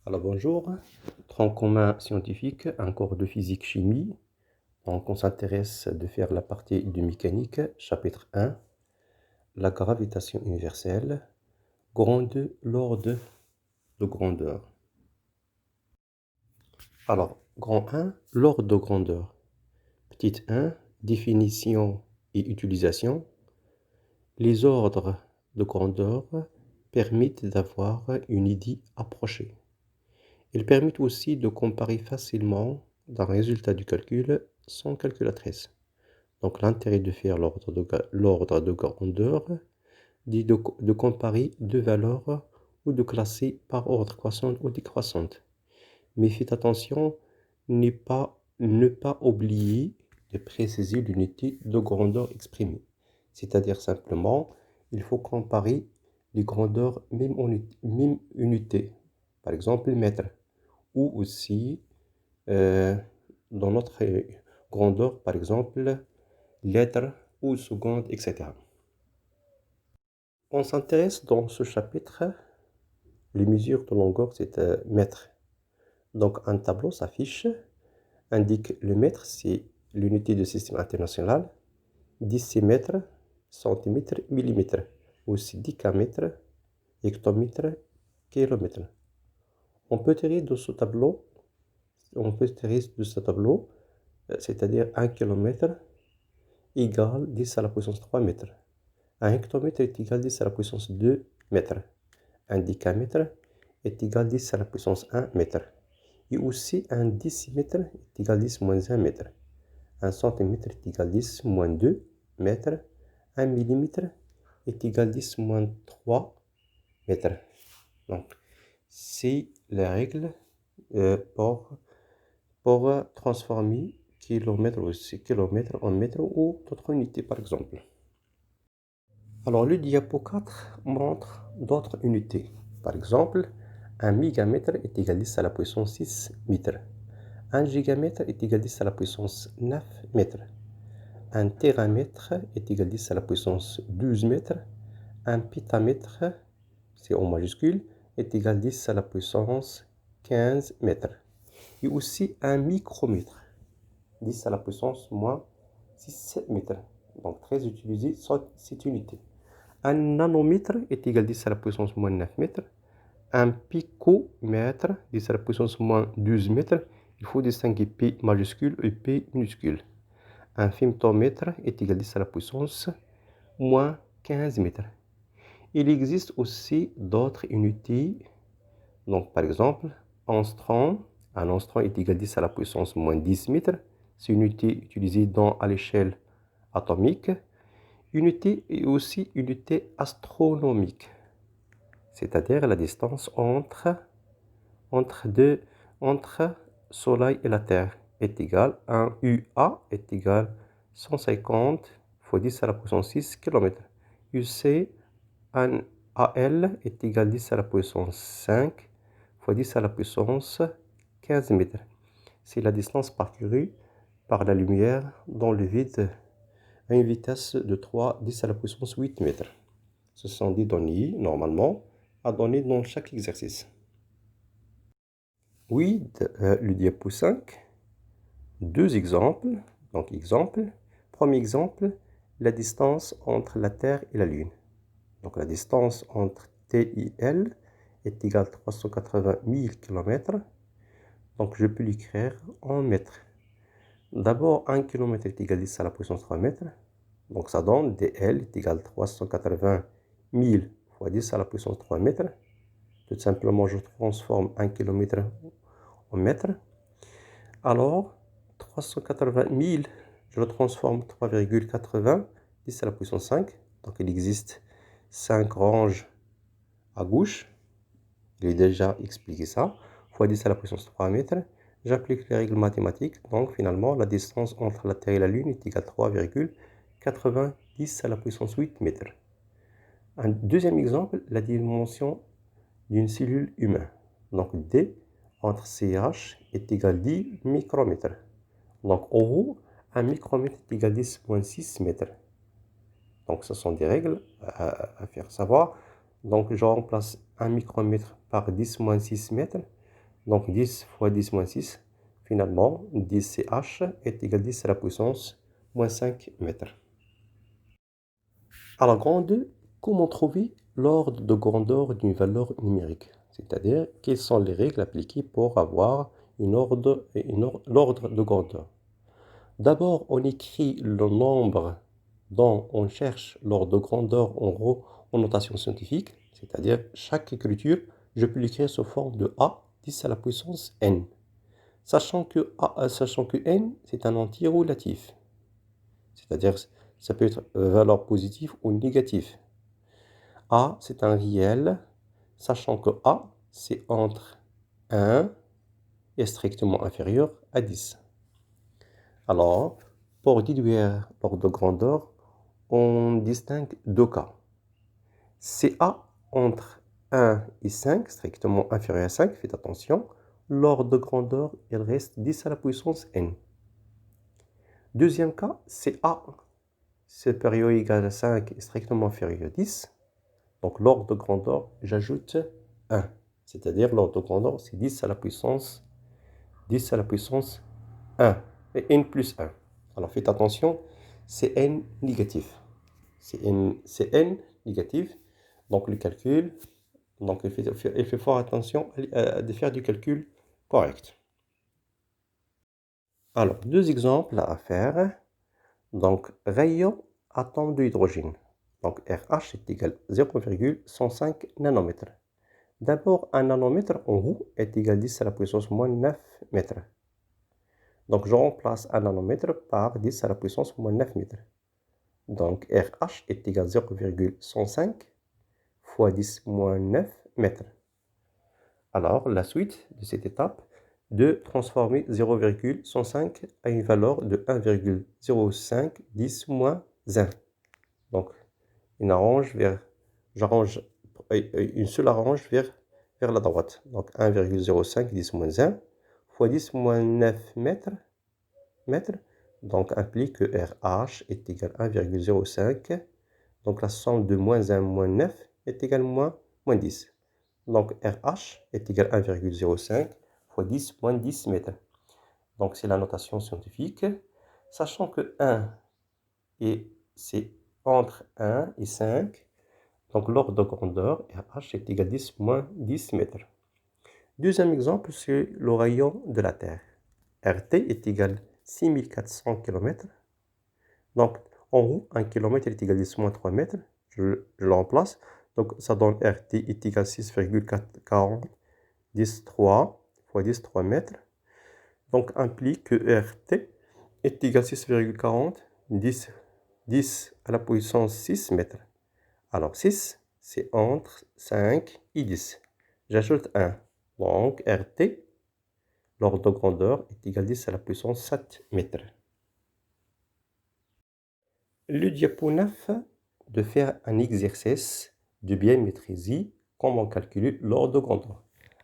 Alors bonjour, tronc commun scientifique, un cours de physique-chimie. Donc on s'intéresse de faire la partie de mécanique, chapitre 1, la gravitation universelle, l'ordre de grandeur. Alors, grand 1, l'ordre de grandeur. Petit 1, définition et utilisation. Les ordres de grandeur permettent d'avoir une idée approchée. Ils permettent aussi de comparer facilement d'un résultat du calcul sans calculatrice. Donc l'intérêt de faire l'ordre de grandeur dit de comparer deux valeurs ou de classer par ordre croissant ou décroissante. Mais faites attention, ne pas oublier de préciser l'unité de grandeur exprimée. C'est-à-dire simplement, il faut comparer les grandeurs même unité. Par exemple, mètre. Ou aussi, dans notre grandeur, par exemple, lettres ou secondes, etc. On s'intéresse dans ce chapitre, les mesures de longueur, c'est mètre. Donc un tableau s'affiche, indique le mètre, c'est l'unité de système international, décimètre, centimètre, millimètre, aussi décamètre, hectomètre, kilomètre. On peut tirer de ce tableau, c'est-à-dire 1 km égale 10 à la puissance 3 mètres. Un hectomètre est égal à 10 à la puissance 2 mètres. Un décamètre est égal à 10 à la puissance 1 mètre. Et aussi un décimètre est égal à 10 moins 1 mètre. Un centimètre est égal à 10 moins 2 mètres. Un millimètre est égal à 10 moins 3 mètres. Donc, c'est la règle pour transformer kilomètre en mètre ou d'autres unités par exemple. Alors le diapo 4 montre d'autres unités. Par exemple, un mégamètre est égal à 10 à la puissance 6 mètres. Un gigamètre est égal à 10 à la puissance 9 mètres. Un téramètre est égal à 10 à la puissance 12 mètres. Un pétamètre, c'est en majuscule, est égal à 10 à la puissance 15 mètres. Et aussi un micromètre, 10 à la puissance moins 6 mètres. Donc très utilisé cette unité. Un nanomètre est égal à 10 à la puissance moins 9 mètres. Un picomètre, 10 à la puissance moins 12 mètres. Il faut distinguer P majuscule et P minuscule. Un femtomètre est égal à 10 à la puissance moins 15 mètres. Il existe aussi d'autres unités. Donc par exemple, angstrom. Un angstrom est égal à 10 à la puissance moins 10 mètres. C'est une unité utilisée à l'échelle atomique. Unité est aussi unité astronomique, c'est-à-dire la distance entre Soleil et la Terre est égale à 1 UA est égal à 150 fois 10 à la puissance 6 km. UC, un AL est égal à 10 à la puissance 5 fois 10 à la puissance 15 mètres. C'est la distance parcourue par la lumière dans le vide à une vitesse de 10 à la puissance 8 mètres. Ce sont des données, normalement, à donner dans chaque exercice. Oui, le diapo 5, deux exemples. Donc, premier exemple, la distance entre la Terre et la Lune. Donc, la distance entre T et L est égale à 380 000 km. Donc, je peux l'écrire en mètres. D'abord, 1 km est égal à 10 à la puissance 3 mètres. Donc ça donne dl est égal à 380 000 fois 10 à la puissance 3 mètres. Tout simplement, je transforme 1 km en mètres. Alors, 380 000, je le transforme 3,80, 10 à la puissance 5. Donc il existe 5 ranges à gauche. Il est déjà expliqué ça. Fois 10 à la puissance 3 mètres. J'applique les règles mathématiques. Donc finalement, la distance entre la Terre et la Lune est égale à 3,90 à la puissance 8 mètres. Un deuxième exemple, la dimension d'une cellule humaine. Donc D entre CH est égal à 10 micromètres. Donc en haut, un micromètre est égal à 10,6 mètres. Donc ce sont des règles à faire savoir. Donc je remplace un micromètre par 10 moins 6 mètres. Donc 10 fois 10 moins 6, finalement, 10 CH est égal à 10 à la puissance moins 5 mètres. À la grande 2, comment trouver l'ordre de grandeur d'une valeur numérique? C'est-à-dire, quelles sont les règles appliquées pour avoir l'ordre de grandeur? D'abord, on écrit le nombre dont on cherche l'ordre de grandeur en notation scientifique, c'est-à-dire chaque écriture, je peux l'écrire sous forme de A, 10 à la puissance n. Sachant que n, c'est un entier relatif, c'est-à-dire ça peut être valeur positive ou négative. A, c'est un réel, sachant que A, c'est entre 1 et strictement inférieur à 10. Alors, pour déduire l'ordre de grandeur, on distingue deux cas. C'est A entre 1 et 5, strictement inférieur à 5, faites attention, l'ordre de grandeur, il reste 10 à la puissance n. Deuxième cas, c'est A supérieur ou égal à 5 et strictement inférieur à 10. Donc l'ordre de grandeur, j'ajoute 1. C'est-à-dire l'ordre de grandeur, c'est 10 à la puissance 1. Et n plus 1. Alors faites attention, c'est n négatif. C'est n négatif. Donc le calcul, donc il fait fort attention de faire du calcul correct. Alors, deux exemples à faire. Donc, rayon atome d'hydrogène. Donc, RH est égal à 0,105 nanomètres. D'abord, un nanomètre en haut est égal à 10 à la puissance moins 9 mètres. Donc, je remplace un nanomètre par 10 à la puissance moins 9 mètres. Donc, RH est égal à 0,105 fois 10 moins 9 mètres. Alors, la suite de cette étape, de transformer 0,105 à une valeur de 1,05 10 moins 1. Donc, j'arrange une seule arrange vers la droite. Donc, 1,05 10 moins 1 fois 10 moins 9 mètres. Donc, implique que RH est égal à 1,05. Donc, la somme de moins 1 moins 9 est égale à moins 10. Donc, RH est égal à 1,05 fois 10 moins 10 mètres. Donc, c'est la notation scientifique. Sachant que 1, c'est entre 1 et 5. Donc, l'ordre de grandeur, RH est égal à 10 moins 10 mètres. Deuxième exemple, c'est le rayon de la Terre. RT est égal à 6400 km. Donc, en haut, 1 km est égal à 10 moins 3 mètres. Je le remplace. Donc, ça donne RT est égal à 6,40 10 3 fois 10 3 mètres. Donc, implique que RT est égal à 6,40 10 à la puissance 6 mètres. Alors, 6, c'est entre 5 et 10. J'ajoute 1. Donc, RT, l'ordre de grandeur, est égal à 10 à la puissance 7 mètres. Le diapo 9 de faire un exercice de bien maîtriser comment calculer l'ordre de grandeur.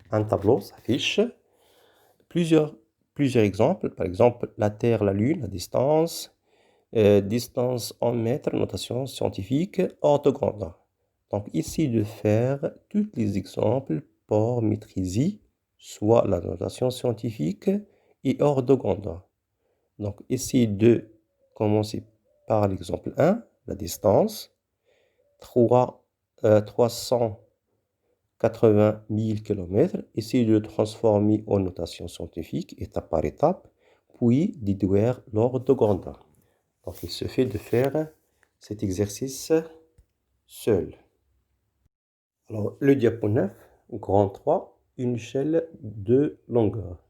Un tableau s'affiche, plusieurs exemples, par exemple la Terre, la Lune, la distance, distance en mètres, notation scientifique, ordre de grandeur. Donc, ici de faire tous les exemples pour maîtriser soit la notation scientifique et ordre de grandeur. Donc, ici de commencer par l'exemple 1, la distance, 380 000 km. Essayez de le transformer en notation scientifique, étape par étape, puis déduire l'ordre de grandeur. Donc, il suffit de faire cet exercice seul. Alors, le diapo 9, grand 3, une échelle de longueur.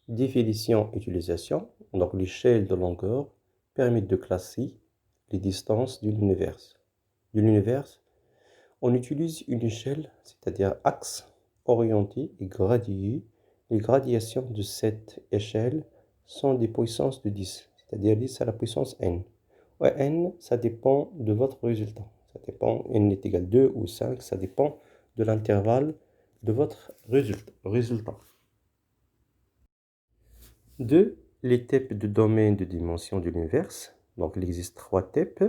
Définition, utilisation. Donc, l'échelle de longueur permet de classer les distances de l'univers. On utilise une échelle, c'est-à-dire axe, orienté et gradié. Les gradations de cette échelle sont des puissances de 10, c'est-à-dire 10 à la puissance n. Ouais, n, ça dépend de votre résultat. Ça dépend, n est égal à 2 ou 5, ça dépend de l'intervalle de votre résultat. 2. Les types de domaines de dimension de l'univers. Donc, il existe 3 types.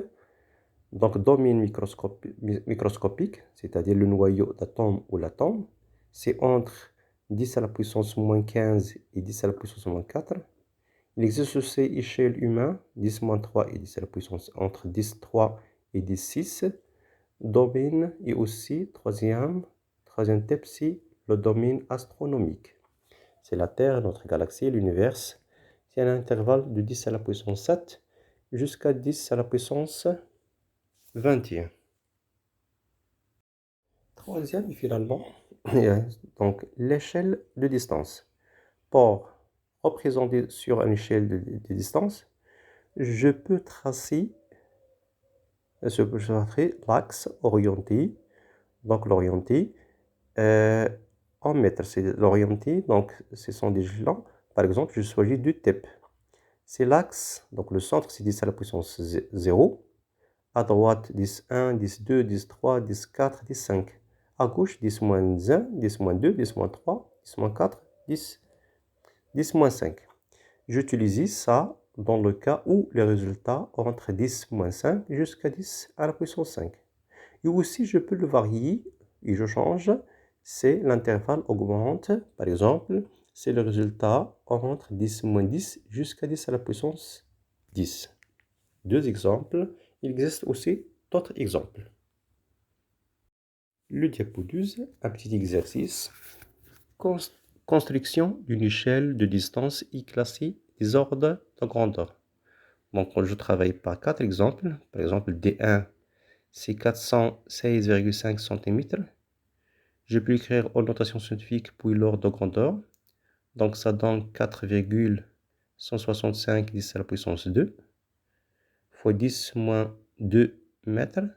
Donc, domaine microscopique, c'est-à-dire le noyau d'atome ou l'atome, c'est entre 10 à la puissance moins 15 et 10 à la puissance moins 4. Il existe aussi échelle humaine, 10 moins 3 et 10 à la puissance entre 10, 3 et 10, 6. Domaine et aussi, troisième type, c'est le domaine astronomique. C'est la Terre, notre galaxie, l'univers. C'est un intervalle de 10 à la puissance 7 jusqu'à 10 à la puissance 21. Troisième, et finalement, donc l'échelle de distance. Pour représenter sur une échelle de distance, je peux tracer l'axe orienté. Donc l'orienté en mètres, c'est l'orienté. Donc ce sont des jalons. Par exemple, je choisis deux types. C'est l'axe, donc le centre, c'est 10 à la puissance 0. À droite, 10, 1, 10, 2, 10, 3, 10, 4, 10, 5. À gauche, 10 moins 1, 10 moins 2, 10 moins 3, 10 moins 4, 10, 10 moins 5. J'utilise ça dans le cas où les résultats entre 10 moins 5 jusqu'à 10 à la puissance 5. Et aussi, je peux le varier et je change. C'est l'intervalle augmente. Par exemple, c'est le résultat entre 10 moins 10 jusqu'à 10 à la puissance 10. Deux exemples. Il existe aussi d'autres exemples. Le diapo 12, un petit exercice. Construction d'une échelle de distance y classée des ordres de grandeur. Donc, je travaille par quatre exemples. Par exemple, D1, c'est 416,5 cm. Je peux écrire en notation scientifique puis l'ordre de grandeur. Donc, ça donne 4,165 10 à la puissance 2 fois 10 moins 2 mètres.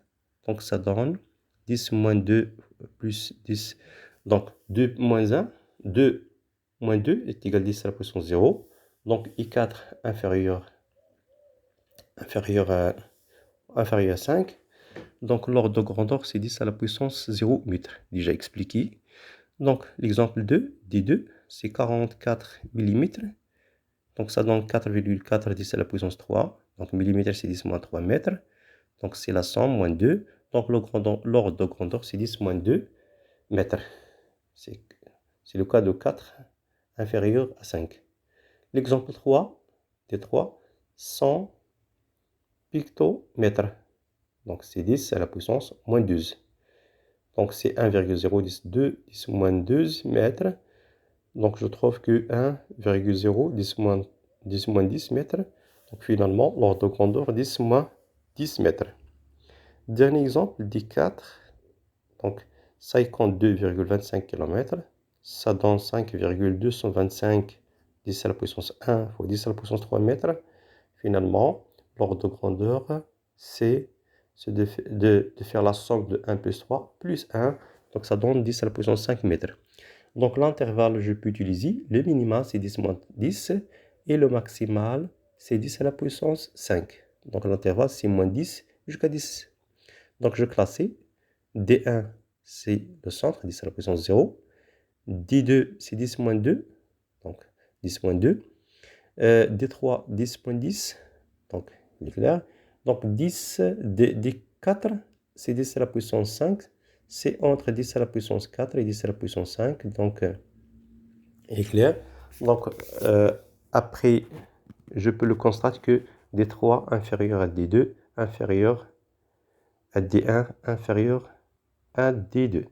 Donc, ça donne 10 moins 2 plus 10. Donc, 2 moins 1, 2 moins 2 est égal à 10 à la puissance 0. Donc, I4 inférieur à 5. Donc, l'ordre de grandeur, c'est 10 à la puissance 0 mètre. Déjà expliqué. Donc, l'exemple 2, D2, c'est 44 mm. Donc, ça donne 4,4 10 à la puissance 3. Donc, millimètre, c'est 10 moins 3 mètres. Donc, c'est la somme, moins 2. Donc, l'ordre de grandeur, c'est 10 moins 2 mètres. C'est le cas de 4 inférieur à 5. L'exemple 3, D3, 100 pictomètres. Donc, c'est 10 à la puissance moins 12. Donc, c'est 1,012 10 moins 12 mètres. Donc, je trouve que 1,0 10 moins 10 mètres. Donc, finalement, l'ordre de grandeur 10 moins 10 mètres. Dernier exemple, D4. Donc, 52,25 km. Ça donne 5,225 10 à la puissance 1 fois 10 à la puissance 3 mètres. Finalement, l'ordre de grandeur, c'est de faire la somme de 1 plus 3 plus 1. Donc, ça donne 10 à la puissance 5 mètres. Donc, l'intervalle, je peux utiliser. Le minimum, c'est 10 moins 10. Et le maximal, c'est 10 à la puissance 5. Donc, l'intervalle, c'est moins 10 jusqu'à 10. Donc, je classe. D1, c'est le centre, 10 à la puissance 0. D2, c'est 10 moins 2. Donc, 10 moins 2. D3, 10 moins 10. Donc, il est clair. Donc, D4, c'est 10 à la puissance 5. C'est entre 10 à la puissance 4 et 10 à la puissance 5. Donc, il est clair. Donc, après, je peux le constater que D3 inférieur à D2, inférieur à D1, inférieur à D2.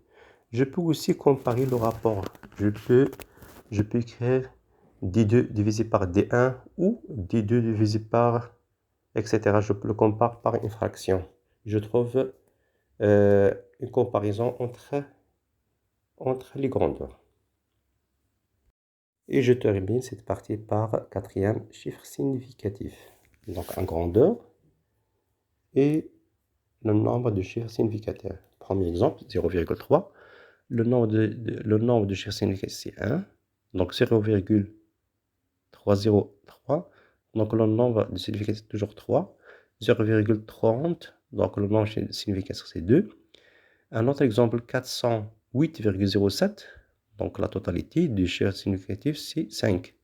Je peux aussi comparer le rapport. Je peux écrire D2 divisé par D1 ou D2 divisé par, etc. Je peux le comparer par une fraction. Je trouve une comparaison entre les grandeurs. Et je termine cette partie par quatrième chiffre significatif. Donc en grandeur et le nombre de chiffres significatifs. Premier exemple, 0,3. Le nombre de chiffres significatifs, c'est 1. Donc 0,303. Donc le nombre de significatifs, toujours 3. 0,30. Donc le nombre de significatifs, c'est 2. Un autre exemple, 408,07. Donc la totalité des chiffres significatifs, c'est 5.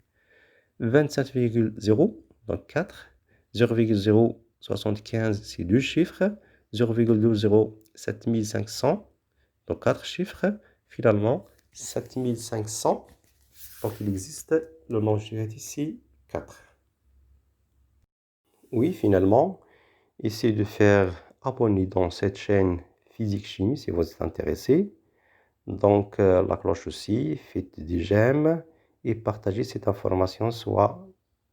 27,0, donc 4. 0,075, c'est 2 chiffres. 0,207 500, donc 4 chiffres. Finalement, 7500. Donc il existe le nom direct ici, 4. Oui, finalement, essayez de faire abonner dans cette chaîne Physique Chimie si vous êtes intéressé. Donc la cloche aussi, faites des j'aime et partagez cette information soit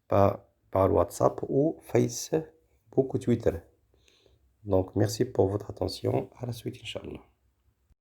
par WhatsApp ou Facebook ou Twitter. Donc merci pour votre attention. À la suite, Inch'Allah.